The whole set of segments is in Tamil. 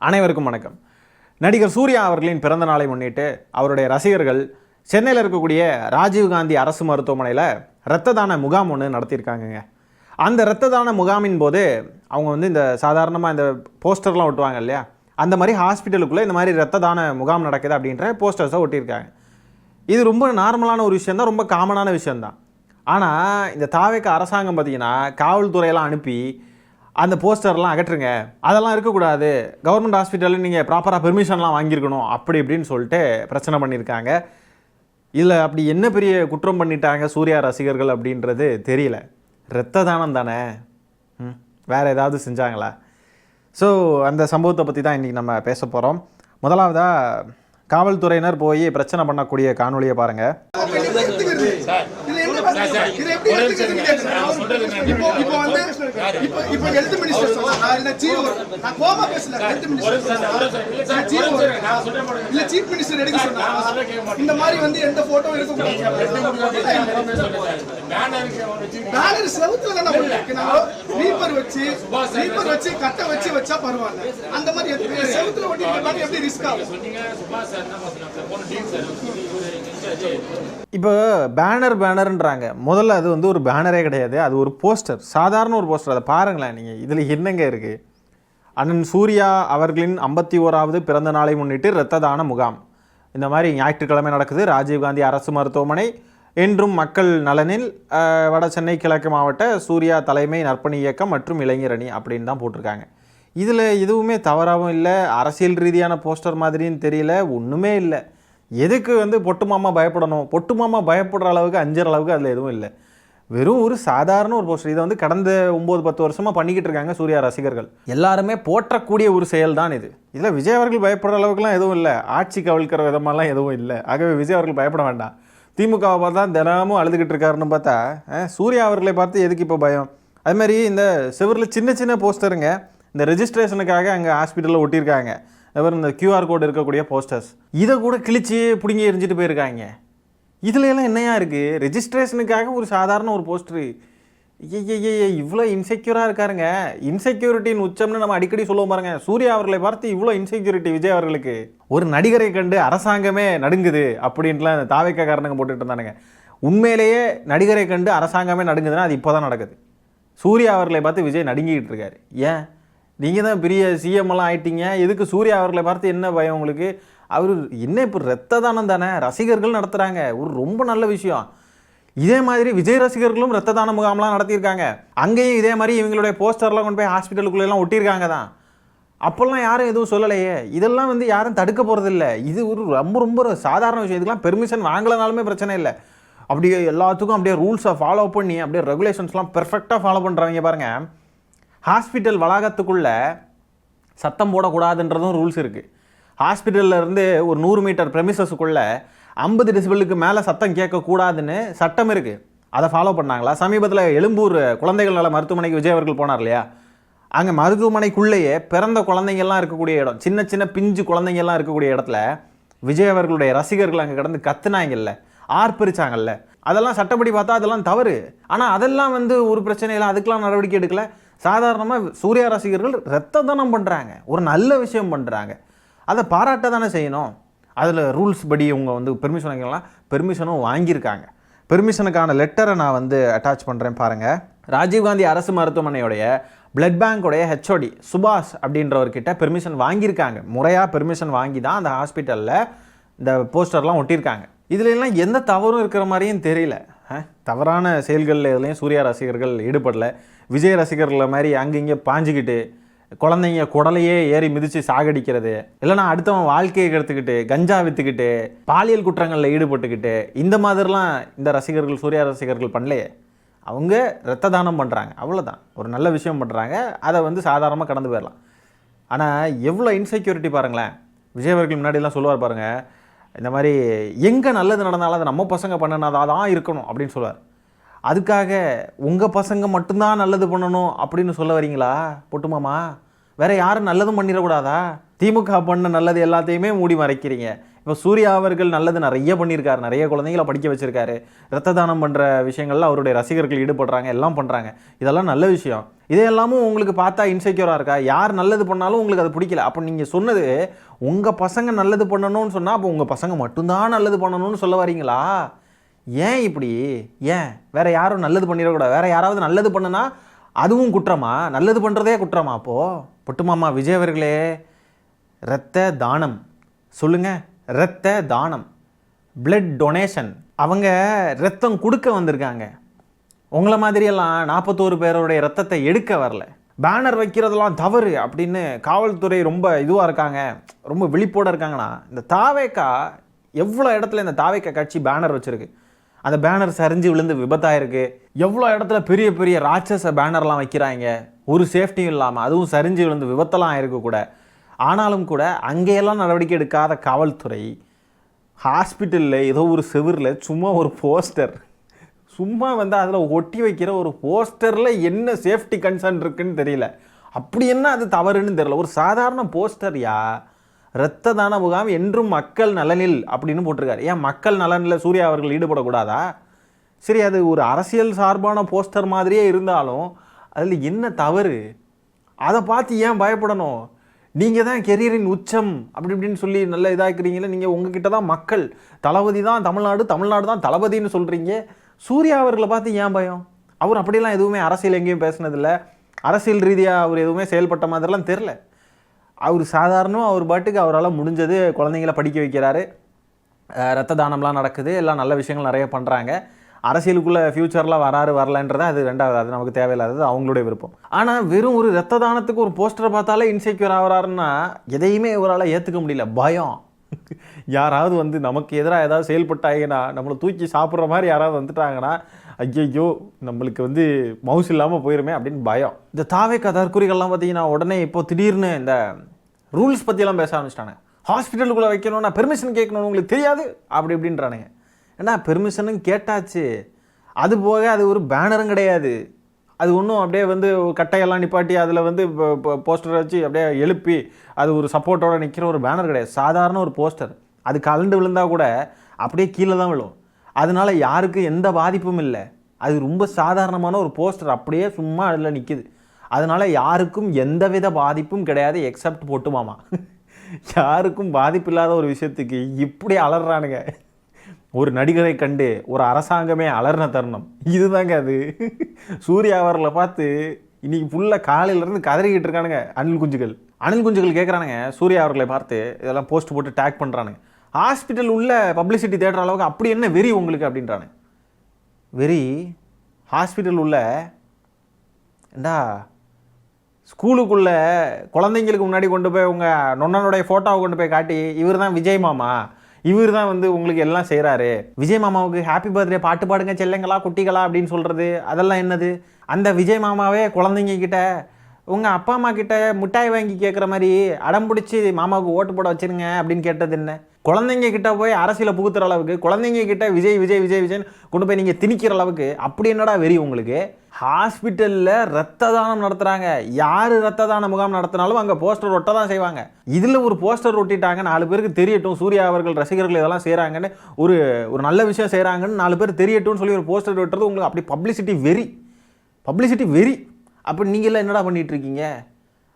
அனைவருக்கும் வணக்கம். நடிகர் சூர்யா அவர்களின் பிறந்த நாளை முன்னிட்டு அவருடைய ரசிகர்கள் சென்னையில் இருக்கக்கூடிய ராஜீவ்காந்தி அரசு மருத்துவமனையில் இரத்த தான முகாம் ஒன்று நடத்தியிருக்காங்கங்க. அந்த இரத்த தான முகாமின் போது அவங்க இந்த சாதாரணமாக இந்த போஸ்டர்லாம் ஒட்டுவாங்க இல்லையா, அந்த மாதிரி ஹாஸ்பிட்டலுக்குள்ளே இந்த மாதிரி இரத்த தான முகாம் நடக்குது அப்படின்ற போஸ்டர்ஸை ஒட்டியிருக்காங்க. இது ரொம்ப நார்மலான ஒரு விஷயந்தான், ரொம்ப காமனான விஷயந்தான். ஆனால் இந்த தாவேக அரசாங்கம் பார்த்திங்கன்னா காவல்துறையெல்லாம் அனுப்பி அந்த போஸ்டர்லாம் அகற்றுங்க, அதெல்லாம் இருக்கக்கூடாது, கவர்மெண்ட் ஹாஸ்பிட்டலில் நீங்கள் ப்ராப்பராக பெர்மிஷன்லாம் வாங்கியிருக்கணும் அப்படி இப்படின்னு சொல்லிட்டு பிரச்சனை பண்ணியிருக்காங்க. இதில் அப்படி என்ன பெரிய குற்றம் பண்ணிட்டாங்க சூர்யா ரசிகர்கள் அப்படின்றது தெரியல. இரத்த தானம் தானே, வேறு ஏதாவது செஞ்சாங்களா? ஸோ அந்த சம்பவத்தை பற்றி தான் இன்றைக்கி நம்ம பேச போகிறோம். முதலாவதாக காவல்துறையினர் போய் பிரச்சனை பண்ணக்கூடிய காணொலியை பாருங்கள். இப்போ பேனர்ன்றாங்க. முதல்ல அது ஒரு பேனரே கிடையாது, அது ஒரு போஸ்டர், சாதாரண ஒரு போஸ்டர். அதை பாருங்களேன் நீங்கள், இதில் என்னங்க இருக்குது? அண்ணன் சூர்யா அவர்களின் 51வது பிறந்த நாளை முன்னிட்டு இரத்த தான முகாம் இந்த மாதிரி ஞாயிற்றுக்கிழமை நடக்குது. ராஜீவ்காந்தி அரசு மருத்துவமனை என்றும் மக்கள் நலனில் வட சென்னை கிழக்கு மாவட்ட சூர்யா தலைமை நற்பணி இயக்கம் மற்றும் இளைஞர் அணி அப்படின்னு தான் போட்டிருக்காங்க. இதில் எதுவுமே தவறாகவும் இல்லை, அரசியல் ரீதியான போஸ்டர் மாதிரின்னு தெரியல, ஒன்றுமே இல்லை. எதுக்கு பொட்டு மாமா பயப்படணும்? பொட்டு மாமா பயப்படுற அளவுக்கு அஞ்சுற அளவுக்கு அதில் எதுவும் இல்லை. வெறும் ஒரு சாதாரண ஒரு போஸ்டர். இதை கடந்த 9-10 வருஷமாக பண்ணிக்கிட்டு இருக்காங்க சூர்யா ரசிகர்கள். எல்லாருமே போற்றக்கூடிய ஒரு செயல் தான் இது. இதில் விஜய் அவர்கள் பயப்படுற அளவுக்குலாம் எதுவும் இல்லை, ஆட்சி கவிழ்க்கிற விதமெல்லாம் எதுவும் இல்லை. ஆகவே விஜய் அவர்கள் பயப்பட வேண்டாம். திமுகவை பார்த்தா தினமும் அழுதுகிட்டு இருக்காருன்னு பார்த்தா சூர்யா அவர்களை பார்த்து எதுக்கு இப்போ பயம்? அதுமாதிரி இந்த செவரில் சின்ன சின்ன போஸ்டருங்க இந்த ரெஜிஸ்ட்ரேஷனுக்காக அங்கே ஹாஸ்பிட்டலில் ஒட்டியிருக்காங்க. அப்புறம் இந்த QR கோடு இருக்கக்கூடிய போஸ்டர்ஸ், இதை கூட கிழிச்சு பிடுங்கி எரிஞ்சிட்டு போயிருக்காங்க. இதுல எல்லாம் என்னையா இருக்குது? ரெஜிஸ்ட்ரேஷனுக்காக ஒரு சாதாரண ஒரு போஸ்டரு. இவ்வளோ இன்செக்யூராக இருக்காருங்க. இன்செக்யூரிட்டின்னு உச்சம்னு நம்ம அடிக்கடி சொல்லுவோம் பாருங்க. சூர்யா அவர்களை பார்த்து இவ்வளோ இன்செக்யூரிட்டி விஜய் அவர்களுக்கு. ஒரு நடிகரை கண்டு அரசாங்கமே நடுங்குது அப்படின்ட்டுலாம் இந்த தாவேக காரணங்க போட்டுட்டு இருந்தானுங்க. உண்மையிலேயே நடிகரை கண்டு அரசாங்கமே நடுங்குதுன்னா அது இப்போ தான் நடக்குது. சூர்யா அவர்களை பார்த்து விஜய் நடுங்கிக்கிட்டு இருக்காரு. ஏன்? நீங்கள் தான் பெரிய சிஎம்லாம் ஆயிட்டீங்க, எதுக்கு சூர்யா அவர்களை பார்த்து என்ன பயம் உங்களுக்கு? அவர் என்ன இப்போ இரத்த தானம் தானே ரசிகர்கள் நடத்துகிறாங்க, ஒரு ரொம்ப நல்ல விஷயம். இதே மாதிரி விஜய் ரசிகர்களும் இரத்த தான முகாம்லாம் நடத்தியிருக்காங்க. அங்கேயும் இதே மாதிரி இவங்களுடைய போஸ்டர்லாம் கொண்டு போய் ஹாஸ்பிட்டலுக்குள்ளெல்லாம் ஒட்டியிருக்காங்க தான். அப்போல்லாம் யாரும் எதுவும் சொல்லலையே. இதெல்லாம் யாரும் தடுக்க போகிறதில்ல. இது ஒரு ரொம்ப ரொம்ப சாதாரண விஷயம். இதுக்கெல்லாம் பெர்மிஷன் வாங்கலனாலுமே பிரச்சனை இல்லை. அப்படியே எல்லாத்துக்கும் அப்படியே ரூல்ஸை ஃபாலோ பண்ணி அப்படியே ரெகுலேஷன்ஸ்லாம் பெர்ஃபெக்டாக ஃபாலோ பண்ணுறவங்க பாருங்கள். ஹாஸ்பிட்டல் வளாகத்துக்குள்ளே சத்தம் போடக்கூடாதுன்றதும் ரூல்ஸ் இருக்குது. ஹாஸ்பிட்டல்லேருந்து ஒரு 100 மீட்டர் ப்ரெமிசஸுக்குள்ளே 50 டெசிபலுக்கு மேலே சத்தம் கேட்கக்கூடாதுன்னு சட்டம் இருக்குது. அதை ஃபாலோ பண்ணாங்களா? சமீபத்தில் எழும்பூர் குழந்தைகள் நல மருத்துவமனைக்கு விஜய் அவர்கள் போனார் இல்லையா, அங்கே மருத்துவமனைக்குள்ளேயே பிறந்த குழந்தைங்கள்லாம் இருக்கக்கூடிய இடம், சின்ன சின்ன பிஞ்சு குழந்தைங்கள்லாம் இருக்கக்கூடிய இடத்துல விஜய் அவர்களுடைய ரசிகர்கள் அங்கே கிடந்து கத்துனாங்கல்ல, ஆர்ப்பரிச்சாங்கல்ல, அதெல்லாம் சட்டப்படி பார்த்தா அதெல்லாம் தவறு. ஆனால் அதெல்லாம் ஒரு பிரச்சனை இல்லை, அதுக்கெலாம் நடவடிக்கை எடுக்கலை. சாதாரணமாக சூர்யா ரசிகர்கள் இரத்த தானம் பண்ணுறாங்க, ஒரு நல்ல விஷயம் பண்ணுறாங்க, அதை பாராட்ட தானே செய்யணும். அதில் ரூல்ஸ் படி இவங்க பெர்மிஷன் வாங்கிக்கலாம், பெர்மிஷனும் வாங்கியிருக்காங்க. பெர்மிஷனுக்கான லெட்டரை நான் அட்டாச் பண்ணுறேன் பாருங்கள். ராஜீவ்காந்தி அரசு மருத்துவமனையுடைய பிளட் பேங்கோடைய HOD சுபாஷ் அப்படின்றவர்கிட்ட பெர்மிஷன் வாங்கியிருக்காங்க. முறையாக பெர்மிஷன் வாங்கி தான் அந்த ஹாஸ்பிட்டலில் இந்த போஸ்டர்லாம் ஒட்டியிருக்காங்க. இதுலெல்லாம் எந்த தவறும் இருக்கிற மாதிரியும் தெரியல. தவறான செயல்களில் எதுலேயும் சூர்யா ரசிகர்கள் ஈடுபடலை. விஜய் ரசிகர்களை மாதிரி அங்கங்கே பாஞ்சிக்கிட்டு குழந்தைங்க குடலையே ஏறி மிதித்து சாகடிக்கிறது, இல்லைனா அடுத்தவன் வாழ்க்கையை கெடுத்துக்கிட்டு கஞ்சா விற்றுக்கிட்டு பாலியல் குற்றங்களில் ஈடுபட்டுக்கிட்டு இந்த மாதிரிலாம் இந்த ரசிகர்கள் சூர்யா ரசிகர்கள் பண்ணலையே. அவங்க இரத்த தானம் பண்ணுறாங்க, அவ்வளோதான். ஒரு நல்ல விஷயம் பண்ணுறாங்க, அதை சாதாரணமாக கடந்து போயிடலாம். ஆனால் எவ்வளோ இன்செக்யூரிட்டி பாருங்களேன். விஜய் அவர்கள் முன்னாடிலாம் சொல்லுவார் பாருங்கள், இந்த மாதிரி எங்கே நல்லது நடந்தாலும் அதை நம்ம பசங்க பண்ணினா தான் இருக்கணும் அப்படின்னு சொல்லுவார். அதுக்காக உங்கள் பசங்க மட்டும்தான் நல்லது பண்ணணும் அப்படின்னு சொல்ல வரீங்களா பொட்டுமாமா? வேறு யாரும் நல்லதும் பண்ணிடக்கூடாதா? திமுக பண்ண நல்லது எல்லாத்தையுமே மூடி மறைக்கிறீங்க. இப்போ சூர்யா அவர்கள் நல்லது நிறைய பண்ணியிருக்காரு, நிறைய குழந்தைகளை படிக்க வச்சிருக்காரு, ரத்த தானம் பண்ணுற விஷயங்கள்ல அவருடைய ரசிகர்கள் ஈடுபடுறாங்க, எல்லாம் பண்ணுறாங்க. இதெல்லாம் நல்ல விஷயம். இதையெல்லாமும் உங்களுக்கு பார்த்தா இன்செக்யூராக இருக்கா? யார் நல்லது பண்ணாலும் உங்களுக்கு அது பிடிக்கல. அப்போ நீங்கள் சொன்னது உங்கள் பசங்க நல்லது பண்ணணும்னு சொன்னால் அப்போ உங்கள் பசங்க மட்டும்தான் நல்லது பண்ணணும்னு சொல்ல வரீங்களா? ஏன் இப்படி? ஏன் வேற யாரும் நல்லது பண்ணிடக்கூடாது? வேற யாராவது நல்லது பண்ணுனா அதுவும் குற்றமா? நல்லது பண்ணுறதே குற்றமா? அப்போது பொட்டுமாமா விஜய் அவர்களே, இரத்த தானம் சொல்லுங்கள், இரத்த தானம், பிளட் டொனேஷன். அவங்க ரத்தம் கொடுக்க வந்திருக்காங்க. உங்களை மாதிரியெல்லாம் 41 பேருடைய ரத்தத்தை எடுக்க வரல. பேனர் வைக்கிறதெல்லாம் தவறு அப்படின்னு காவல்துறை ரொம்ப இதுவாக இருக்காங்க, ரொம்ப விழிப்போடு இருக்காங்கன்னா, இந்த தாவேக்கா எவ்வளோ இடத்துல இந்த தாவேக்கா கட்சி பேனர் வச்சுருக்கு. அந்த பேனர் சரிஞ்சு விழுந்து விபத்தாயிருக்கு. எவ்வளோ இடத்துல பெரிய பெரிய ராட்சச பேனர்லாம் வைக்கிறாங்க, ஒரு சேஃப்டியும் இல்லாமல், அதுவும் சரிஞ்சு விழுந்து விபத்தெல்லாம் ஆயிருக்கு கூட. ஆனாலும் கூட அங்கேயெல்லாம் நடவடிக்கை எடுக்காத காவல்துறை ஹாஸ்பிட்டலில் ஏதோ ஒரு செவரில் சும்மா ஒரு போஸ்டர், சும்மா வந்து அதில் ஒட்டி வைக்கிற ஒரு போஸ்டரில் என்ன சேஃப்டி கன்சர்ன் இருக்குன்னு தெரியல. அப்படி என்ன அது தவறுன்னு தெரியல. ஒரு சாதாரண போஸ்டர்யா, இரத்த தான முகாம் என்றும் மக்கள் நலனில் அப்படின்னு போட்டிருக்காரு. ஏன் மக்கள் நலனில் சூர்யா அவர்கள் ஈடுபடக்கூடாதா? சரி, அது ஒரு அரசியல் சார்பான போஸ்டர் மாதிரியே இருந்தாலும் அதில் என்ன தவறு? அதை பார்த்து ஏன் பயப்படணும்? நீங்கள் தான் கெரியரின் உச்சம் அப்படி இப்படின்னு சொல்லி நல்ல இதாக்குறீங்களே. நீங்கள் உங்ககிட்ட தான் மக்கள், தளபதி தான் தமிழ்நாடு, தமிழ்நாடு தான் தளபதின்னு சொல்கிறீங்க. சூர்யா அவர்களை பார்த்து ஏன் பயம்? அவர் அப்படிலாம் எதுவுமே அரசியல் எங்கேயும் பேசினதில்லை, அரசியல் ரீதியாக அவர் எதுவுமே செயல்பட்ட மாதிரிலாம் தெரில. அவர் சாதாரணமாக அவர் பாட்டுக்கு அவரால் முடிஞ்சது குழந்தைங்கள படிக்க வைக்கிறாரு, ரத்த தானம்லாம் நடக்குது, எல்லாம் நல்ல விஷயங்கள் நிறைய பண்ணுறாங்க. அரசியலுக்குள்ளே ஃப்யூச்சரில் வராரு வரலன்றது அது ரெண்டாவது, அது நமக்கு தேவையில்லாதது, அவங்களுடைய விருப்பம். ஆனால் வெறும் ஒரு ரத்த தானத்துக்கு ஒரு போஸ்டரை பார்த்தாலே இன்செக்யூர் ஆகிறாருன்னா எதையுமே இவரால் ஏற்றுக்க முடியல. பயம். யாராவது வந்து நமக்கு எதிராக ஏதாவது செயல்பட்டாங்கன்னா, நம்மளை தூக்கி சாப்பிட்ற மாதிரி யாராவது வந்துட்டாங்கன்னா, ஐயையோ நம்மளுக்கு வந்து மவுஸ் இல்லாமல் போயிருமே அப்படின்னு பயம். இந்த தாவேக்கா தற்கொலைகள்லாம் பார்த்தீங்கன்னா உடனே இப்போ திடீர்னு இந்த ரூல்ஸ் பற்றியெல்லாம் பேச ஆரம்பிச்சிட்டாங்க. ஹாஸ்பிட்டலுக்குள்ளே வைக்கணும்னா பெர்மிஷன் கேட்கணும்னு உங்களுக்கு தெரியாது அப்படி இப்படின்றானுங்க. ஏன்னா பெர்மிஷனும் கேட்டாச்சு, அது போக அது ஒரு பேனரும் கிடையாது, அது ஒன்றும் அப்படியே வந்து கட்டையெல்லாம் நிப்பாட்டி அதில் வந்து போஸ்டர் வச்சு அப்படியே எழுப்பி அது ஒரு சப்போர்ட்டோடு நிற்கிற ஒரு பேனர் கிடையாது. சாதாரண ஒரு போஸ்டர், அது கலண்டு விழுந்தால் கூட அப்படியே கீழே தான் விழும். அதனால யாருக்கும் எந்த பாதிப்பும் இல்லை. அது ரொம்ப சாதாரணமான ஒரு போஸ்டர், அப்படியே சும்மா அதில் நிற்கிது. அதனால் யாருக்கும் எந்தவித பாதிப்பும் கிடையாது, எக்ஸப்ட் பொட்டுமாமா. யாருக்கும் பாதிப்பு இல்லாத ஒரு விஷயத்துக்கு இப்படி அலறானுங்க. ஒரு நடிகரை கண்டு ஒரு அரசாங்கமே அலர்ன தருணம் இதுதாங்க அது. சூர்யா அவர்களை பார்த்து இன்னைக்கு ஃபுல்லாக காலையிலேருந்து கதறிக்கிட்டு இருக்கானுங்க அணில் குஞ்சுகள் கேட்குறானுங்க சூர்யா அவர்களை பார்த்து. இதெல்லாம் போஸ்ட் போட்டு டேக் பண்ணுறானுங்க. ஹாஸ்பிட்டல் உள்ள பப்ளிசிட்டி தேடுற அளவுக்கு அப்படி என்ன வெறி உங்களுக்கு அப்படின்றானு. வெறி ஹாஸ்பிட்டல் உள்ள ஏண்டா ஸ்கூலுக்குள்ளே குழந்தைங்களுக்கு முன்னாடி கொண்டு போய் உங்கள் நொன்னனுடைய ஃபோட்டோவை கொண்டு போய் காட்டி இவர் தான் விஜய் மாமா, இவர் தான் வந்து உங்களுக்கு எல்லாம் செய்கிறாரு, விஜய் மாமாவுக்கு ஹாப்பி பர்த்டே பாட்டு பாடுங்க செல்லுங்களா குட்டிகளா அப்படின்னு சொல்கிறது அதெல்லாம் என்னது? அந்த விஜய் மாமாவே குழந்தைங்க கிட்ட உங்கள் அப்பா அம்மா கிட்ட மிட்டாய் வாங்கி கேட்குற மாதிரி அடம் பிடிச்சி மாமாவுக்கு ஓட்டு போட வச்சுருங்க அப்படின்னு கேட்டது என்ன? குழந்தைங்க கிட்ட போய் அரசியலை புகுத்துற அளவுக்கு, குழந்தைங்க கிட்ட விஜய் விஜய் விஜய் விஜய்னு கொண்டு போய் நீங்கள் திணிக்கிற அளவுக்கு அப்படி என்னடா வெறி உங்களுக்கு? ஹாஸ்பிட்டலில் ரத்த தானம் நடத்துகிறாங்க. யார் ரத்த தான முகாம் நடத்தினாலும் அங்கே போஸ்டர் ஒட்ட தான் செய்வாங்க. இதில் ஒரு போஸ்டர் ஒட்டிட்டாங்க, 4 பேருக்கு தெரியட்டும் சூர்யா அவர்கள் ரசிகர்கள் இதெல்லாம் செய்கிறாங்கன்னு, ஒரு ஒரு நல்ல விஷயம் செய்கிறாங்கன்னு 4 பேர் தெரியட்டும்னு சொல்லி ஒரு போஸ்டர் ஒட்டுறது உங்களுக்கு அப்படி பப்ளிசிட்டி வெறி. அப்போ நீங்கள்லாம் என்னடா பண்ணிகிட்டு இருக்கீங்க?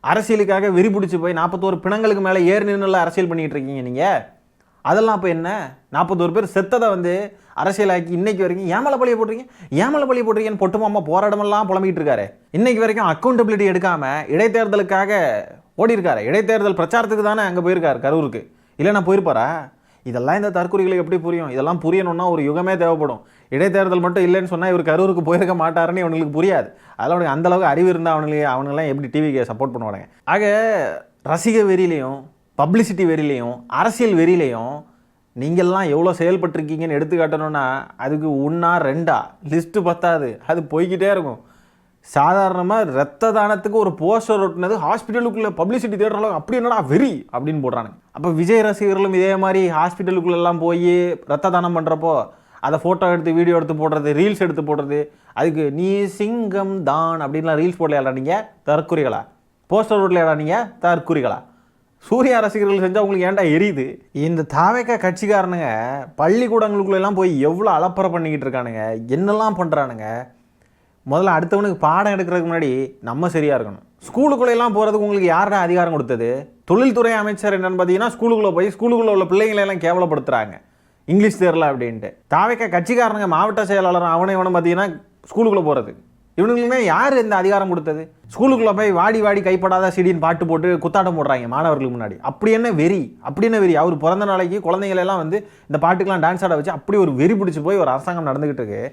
அரசியலுக்காக வெறி பிடிச்சி போய் 41 பிணங்களுக்கு மேலே ஏறி நின்றுலாம் அரசியல் பண்ணிகிட்டு இருக்கீங்க நீங்கள். அதெல்லாம் அப்போ என்ன? 41 பேர் செத்ததை வந்து அரசியலாக்கி இன்னைக்கு வரைக்கும் ஏமலை பழிய போடுறீங்கன்னு பொட்டுமாமா போராட்டமெல்லாம் புலம்பிக்கிட்டு இருக்காரு. இன்னைக்கு வரைக்கும் அக்கௌண்டபிலிட்டி எடுக்காமல் இடைத்தேர்தலுக்காக ஓடி இருக்காரு. இடைத்தேர்தல் பிரச்சாரத்துக்கு தானே அங்கே போயிருக்காரு கரூருக்கு, இல்லைன்னா போயிருப்பாரா? இதெல்லாம் இந்த தற்கொலைகளுக்கு எப்படி புரியும்? இதெல்லாம் புரியணும்னா ஒரு யுகமே தேவைப்படும். இடைத்தேர்தல் மட்டும் இல்லைன்னு சொன்னால் இவர் கரூருக்கு போயிருக்க மாட்டாருன்னு இவங்களுக்கு புரியாது. அதெல்லாம் அவனுக்கு அந்தளவுக்கு அறிவு இருந்தால் அவனுங்களாம் எப்படி டிவிக்கு சப்போர்ட் பண்ணுவாங்க? ஆக ரசிக வெறியிலையும் பப்ளிசிட்டி வெறியிலையும் அரசியல் வெறியிலையும் நீங்கள்லாம் எவ்வளோ செயல்பட்டுருக்கீங்கன்னு எடுத்துக்காட்டணும்னா அதுக்கு 1 or 2 லிஸ்ட்டு பத்தாது, அது போய்கிட்டே இருக்கும். சாதாரணமாக ரத்த தானத்துக்கு ஒரு போஸ்டர் ஒட்டினது ஹாஸ்பிட்டலுக்குள்ளே பப்ளிசிட்டி தேடுற அளவுக்கு அப்படி என்னடா வெறி அப்படின்னு போடுறானுங்க. அப்போ விஜய் ரசிகர்களும் இதே மாதிரி ஹாஸ்பிட்டலுக்குள்ளெல்லாம் போய் ரத்த தானம் பண்ணுறப்போ அதை ஃபோட்டோ எடுத்து வீடியோ எடுத்து போடுறது, ரீல்ஸ் எடுத்து போடுறது, அதுக்கு நீ சிங்கம் தான் அப்படின்லாம் ரீல்ஸ் போடலையாடா நீங்கள் தற்குறிகளா? போஸ்டர் ஓட்டலையாடா நீங்கள் தற்குறிகளா? சூர்யா ரசிகர்கள் செஞ்சால் உங்களுக்கு ஏன்டா எரியுது? இந்த தாவேக்கா கட்சிக்காரனுங்க பள்ளிக்கூடங்களுக்குள்ளெல்லாம் போய் எவ்வளோ அலப்பறை பண்ணிக்கிட்டு இருக்கானுங்க, என்னெல்லாம் பண்ணுறானுங்க. முதல்ல அடுத்தவனுக்கு பாடம் எடுக்கிறதுக்கு முன்னாடி நம்ம சரியாக இருக்கணும். ஸ்கூலுக்குள்ளெல்லாம் போகிறதுக்கு உங்களுக்கு யார்டா அதிகாரம் கொடுத்தது? தொழில்துறை அமைச்சர் என்னென்னு பார்த்தீங்கன்னா ஸ்கூலுக்குள்ளே போய் ஸ்கூலுக்குள்ளே உள்ள பிள்ளைங்களெல்லாம் கேவலப்படுத்துகிறாங்க, இங்கிலீஷ் தெரியல அப்படின்ட்டு. தாவேக்கா கட்சிக்காரனுங்க மாவட்ட செயலாளர் அவனும் பார்த்தீங்கன்னா ஸ்கூலுக்குள்ளே போகிறது. இவனுங்களுமே யார் இந்த அதிகாரம் கொடுத்தது? ஸ்கூலுக்குள்ளே போய் வாடி வாடி கைப்படாத சிடின்னு பாட்டு போட்டு குத்தாட்டம் போடுறாங்க மாணவர்களுக்கு முன்னாடி. அப்படி என்ன வெறி? அவர் பிறந்த நாளைக்கு குழந்தைங்களெல்லாம் வந்து இந்த பாட்டுக்கெல்லாம் டான்ஸ் ஆட வச்சு அப்படி ஒரு வெறி பிடிச்சி போய் ஒரு அரசாங்கம் நடந்துக்கிட்டு இருக்கு.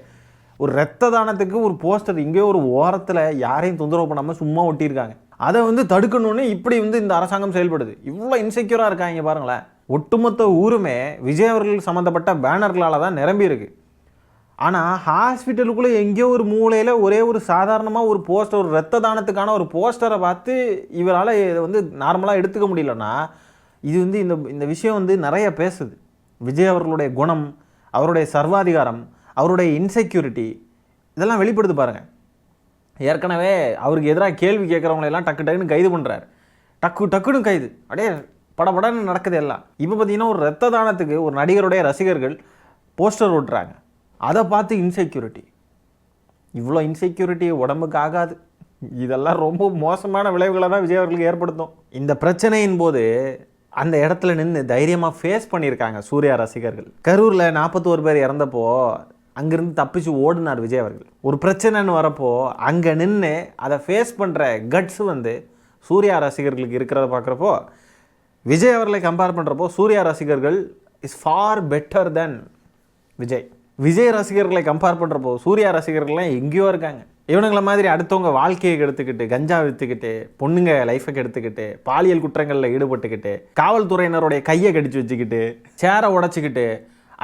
ஒரு ரத்த தானத்துக்கு ஒரு போஸ்டர் இங்கே ஒரு ஓரத்தில் யாரையும் தொந்தரவு பண்ணாமல் சும்மா ஒட்டியிருக்காங்க. அதை வந்து தடுக்கணும்னு இப்படி வந்து இந்த அரசாங்கம் செயல்படுது. இவ்வளோ இன்செக்யூராக இருக்காங்க பாருங்களேன். ஒட்டுமொத்த ஊருமே விஜய் அவர்கள் சம்மந்தப்பட்ட பேனர்களால் தான் நிரம்பி இருக்கு. ஆனால் ஹாஸ்பிட்டலுக்குள்ளே எங்கேயோ ஒரு மூலையில் ஒரே ஒரு சாதாரணமாக ஒரு போஸ்டர், ஒரு ரத்த தானத்துக்கான ஒரு போஸ்டரை பார்த்து இவரால் இதை வந்து நார்மலாக எடுத்துக்க முடியலன்னா இது வந்து இந்த விஷயம் வந்து நிறைய பேசுது. விஜய் அவர்களுடைய குணம், அவருடைய சர்வாதிகாரம், அவருடைய இன்செக்யூரிட்டி இதெல்லாம் வெளிப்படுது பாருங்கள். ஏற்கனவே அவருக்கு எதிராக கேள்வி கேட்குறவங்களெல்லாம் டக்கு டக்குன்னு கைது பண்ணுறாரு. டக்குன்னு கைது, அப்படியே படபடன்னு நடக்குது எல்லாம். இப்போ பார்த்தீங்கன்னா ஒரு ரத்த தானத்துக்கு ஒரு நடிகருடைய ரசிகர்கள் போஸ்டர் ஓட்டுறாங்க. அதை பார்த்து இன்செக்யூரிட்டி. இவ்வளோ இன்செக்யூரிட்டி உடம்புக்கு ஆகாது. இதெல்லாம் ரொம்ப மோசமான விளைவுகளை தான் விஜய் அவர்களுக்கு ஏற்படுத்தும். இந்த பிரச்சனையின் போது அந்த இடத்துல நின்று தைரியமாக ஃபேஸ் பண்ணியிருக்காங்க சூர்யா ரசிகர்கள். கரூரில் 41 பேர் இறந்தப்போ அங்கேருந்து தப்பிச்சு ஓடினார் விஜய் அவர்கள். ஒரு பிரச்சனைன்னு வரப்போ அங்கே நின்று அதை ஃபேஸ் பண்ணுற கட்ஸ் வந்து சூர்யா ரசிகர்களுக்கு இருக்கிறத பார்க்குறப்போ, விஜய் அவர்களை கம்பேர் பண்ணுறப்போ சூர்யா ரசிகர்கள் இஸ் ஃபார் பெட்டர் தென் விஜய். விஜய் ரசிகர்களை கம்பேர் பண்ணுறப்போ சூர்யா ரசிகர்கள்லாம் எங்கேயோ இருக்காங்க. இவனுங்களை மாதிரி அடுத்தவங்க வாழ்க்கையை கெடுத்துக்கிட்டு, கஞ்சா விற்றுக்கிட்டு, பொண்ணுங்க லைஃபை கெடுத்துக்கிட்டு, பாலியல் குற்றங்களில் ஈடுபட்டுக்கிட்டு, காவல்துறையினருடைய கையை கடிச்சு வச்சுக்கிட்டு, சேரை உடச்சிக்கிட்டு,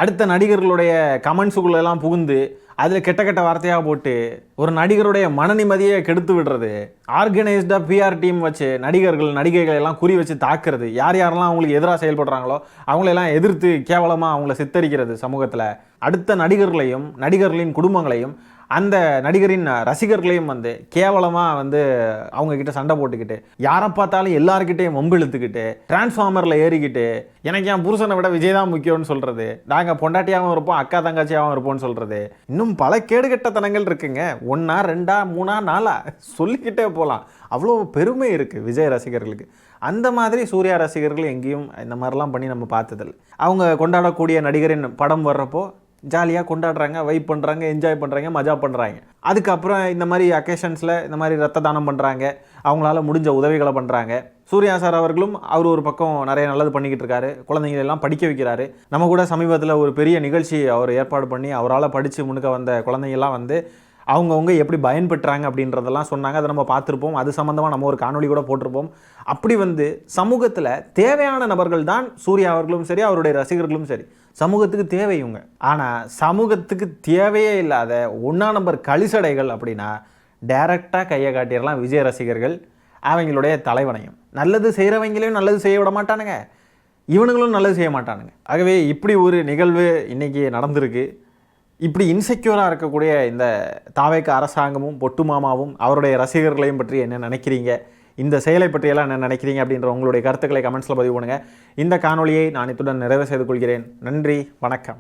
அடுத்த நடிகர்களுடைய கமெண்ட்ஸுக்குள்ளெல்லாம் புகுந்து அதில் கெட்ட வார்த்தையாக போட்டு ஒரு நடிகருடைய மன நிம்மதியை கெடுத்து விடுறது, ஆர்கனைஸ்டாக பிஆர் டீம் வச்சு நடிகர்கள் நடிகைகள் எல்லாம் குறி வச்சு தாக்குறது, யாரெல்லாம் அவங்களுக்கு எதிராக செயல்படுறாங்களோ அவங்களெல்லாம் எதிர்த்து கேவலமாக அவங்கள சித்தரிக்கிறது சமூகத்தில், அடுத்த நடிகர்களையும் நடிகர்களின் குடும்பங்களையும் அந்த நடிகரின் ரசிகர்களையும் வந்து கேவலமாக வந்து அவங்கக்கிட்ட சண்டை போட்டுக்கிட்டு, யாரை பார்த்தாலும் எல்லாருக்கிட்டையும் வம்பு இழுத்துக்கிட்டு, டிரான்ஸ்ஃபார்மரில் ஏறிக்கிட்டு, எனக்கு என் புருஷனை விட விஜய் தான் முக்கியம்னு சொல்கிறது, நாங்கள் பொண்டாட்டியாகவும் இருப்போம் அக்கா தங்காச்சியாகவும் இருப்போம்னு சொல்கிறது, இன்னும் பல கேடுகட்டத்தனங்கள் இருக்குங்க. 1 2 3 4 சொல்லிக்கிட்டே போகலாம். அவ்வளோ பெருமை இருக்குது விஜய் ரசிகர்களுக்கு. அந்த மாதிரி சூர்யா ரசிகர்கள் எங்கேயும் இந்த மாதிரிலாம் பண்ணி நம்ம பார்த்ததில்லை. அவங்க கொண்டாடக்கூடிய நடிகரின் படம் வர்றப்போ ஜாலியாக கொண்டாடுறாங்க, வைப் பண்ணுறாங்க, என்ஜாய் பண்ணுறாங்க, மஜா பண்ணுறாங்க. அதுக்கப்புறம் இந்த மாதிரி அக்கேஷன்ஸில் இந்த மாதிரி ரத்த தானம் பண்ணுறாங்க, அவங்களால முடிஞ்ச உதவிகளை பண்ணுறாங்க. சூர்யா சார் அவர்களும் அவர் ஒரு பக்கம் நிறைய நல்லது பண்ணிக்கிட்டு இருக்காரு, குழந்தைங்களெல்லாம் படிக்க வைக்கிறாரு. நம்ம கூட சமீபத்தில் ஒரு பெரிய நிகழ்ச்சி அவர் ஏற்பாடு பண்ணி அவரால் படித்து முன்னுக்க வந்த குழந்தைங்கள்லாம் வந்து அவங்கவுங்க எப்படி பயன்பெற்றாங்க அப்படின்றதெல்லாம் சொன்னாங்க. அதை நம்ம பார்த்துருப்போம். அது சம்மந்தமாக நம்ம ஒரு காணொலி கூட போட்டிருப்போம். அப்படி வந்து சமூகத்தில் தேவையான நபர்கள் தான் சூர்யா அவர்களும் சரி, அவருடைய ரசிகர்களும் சரி. சமூகத்துக்கு தேவையுங்க. ஆனால் சமூகத்துக்கு தேவையே இல்லாத 1ஆம் நம்பர் கழிசடைகள் அப்படின்னா டைரெக்டாக கையை காட்டிடலாம் விஜய் ரசிகர்கள் அவங்களுடைய தலைவனையும். நல்லது செய்கிறவங்களையும் நல்லது செய்ய விட மாட்டானுங்க, இவனுங்களும் நல்லது செய்ய மாட்டானுங்க. ஆகவே இப்படி ஒரு நிகழ்வு இன்றைக்கி நடந்திருக்கு. இப்படி இன்செக்யூராக இருக்கக்கூடிய இந்த தாவேக்கா அரசாங்கமும் பொட்டு மாமாவும் அவருடைய ரசிகர்களையும் பற்றி என்ன நினைக்கிறீங்க, இந்த செயலை பற்றியெல்லாம் என்ன நினைக்கிறீங்க அப்படின்ற உங்களுடைய கருத்துக்களை கமெண்ட்ஸில் பதிவு பண்ணுங்கள். இந்த காணொலியை நான் இத்துடன் நிறைவு செய்து கொள்கிறேன். நன்றி, வணக்கம்.